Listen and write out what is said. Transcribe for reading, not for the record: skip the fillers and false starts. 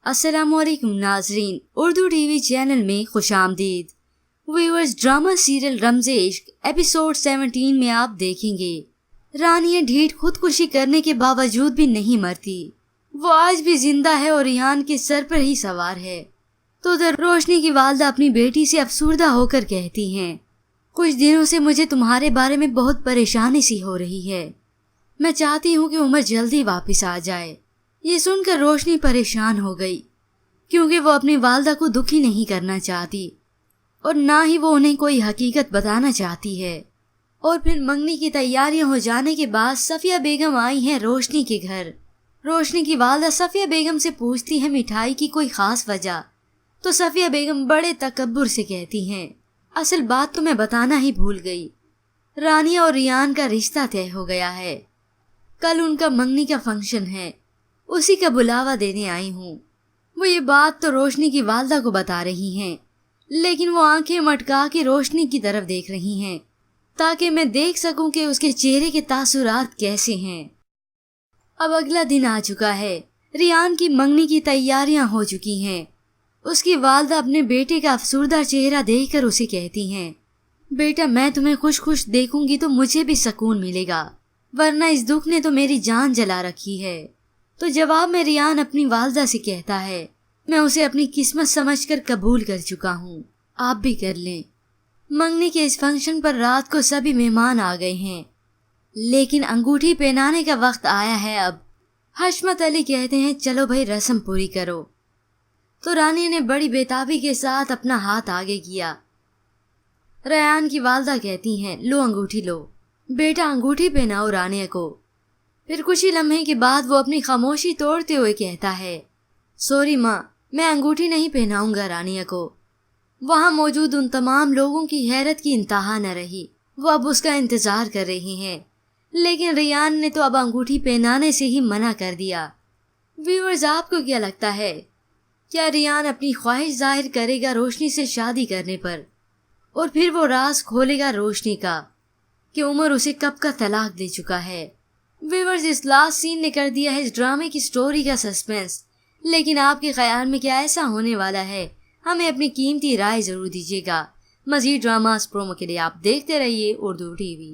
अस्सलाम वालेकुम नाजरीन, उर्दू टीवी चैनल में खुशामदीद। व्यूअर्स, ड्रामा सीरियल रमज़े इश्क एपिसोड 17 में आप देखेंगे रानिया ढीठ खुदकुशी करने के बावजूद भी नहीं मरती। वो आज भी जिंदा है और रिहान के सर पर ही सवार है। तो उधर रोशनी की वालदा अपनी बेटी से अफसुर्दा होकर कहती हैं, कुछ दिनों से मुझे तुम्हारे बारे में बहुत परेशानी सी हो रही है। मैं चाहती हूँ कि उमर जल्दी वापस आ जाए। ये सुनकर रोशनी परेशान हो गई, क्योंकि वो अपनी वालदा को दुखी नहीं करना चाहती और ना ही वो उन्हें कोई हकीकत बताना चाहती है। और फिर मंगनी की तैयारियां हो जाने के बाद सफिया बेगम आई हैं रोशनी के घर। रोशनी की वालदा सफिया बेगम से पूछती है मिठाई की कोई खास वजह, तो सफिया बेगम बड़े तकब्बुर से कहती हैं, असल बात तो मैं बताना ही भूल गई। रानिया और रियान का रिश्ता तय हो गया है। कल उनका मंगनी का फंक्शन है, उसी का बुलावा देने आई हूँ। वो ये बात तो रोशनी की वालदा को बता रही हैं, लेकिन वो आंखें मटका के रोशनी की तरफ देख रही हैं ताकि मैं देख सकूं कि उसके चेहरे के तासुरात कैसे हैं। अब अगला दिन आ चुका है। रियान की मंगनी की तैयारियां हो चुकी हैं। उसकी वालदा अपने बेटे का अफसुर्दा चेहरा देखकर उसे कहती हैं, बेटा मैं तुम्हें खुश खुश देखूंगी तो मुझे भी सुकून मिलेगा, वरना इस दुख ने तो मेरी जान जला रखी है। तो जवाब में रियान अपनी वालदा से कहता है, मैं उसे अपनी किस्मत समझकर कबूल कर चुका हूँ, आप भी कर लें। मंगनी के इस फंक्शन पर रात को सभी मेहमान आ गए हैं, लेकिन अंगूठी पहनाने का वक्त आया है। अब हशमत अली कहते हैं, चलो भाई रस्म पूरी करो। तो रानी ने बड़ी बेताबी के साथ अपना हाथ आगे किया। रेहान की वालदा कहती हैं, लो अंगूठी लो, बेटा अंगूठी पहनाओ रानिया को। फिर कुछ ही लम्हे के बाद वो अपनी खामोशी तोड़ते हुए कहता है, सॉरी माँ, मैं अंगूठी नहीं पहनाऊंगा रानिया को। वहाँ मौजूद उन तमाम लोगों की हैरत की इंतहा न रही। वो अब उसका इंतजार कर रहे हैं, लेकिन रियान ने तो अब अंगूठी पहनाने से ही मना कर दिया। व्यूअर्स, आपको क्या लगता है, क्या रियान अपनी ख्वाहिश जाहिर करेगा रोशनी से शादी करने पर, और फिर वो राज खोलेगा रोशनी का कि उमर उसे कब का तलाक दे चुका है। व्यूअर्स, इस लास्ट सीन ने कर दिया है इस ड्रामे की स्टोरी का सस्पेंस, लेकिन आपके ख्याल में क्या ऐसा होने वाला है? हमें अपनी कीमती राय जरूर दीजिएगा। मजीद ड्रामास प्रोमो के लिए आप देखते रहिए उर्दू टीवी।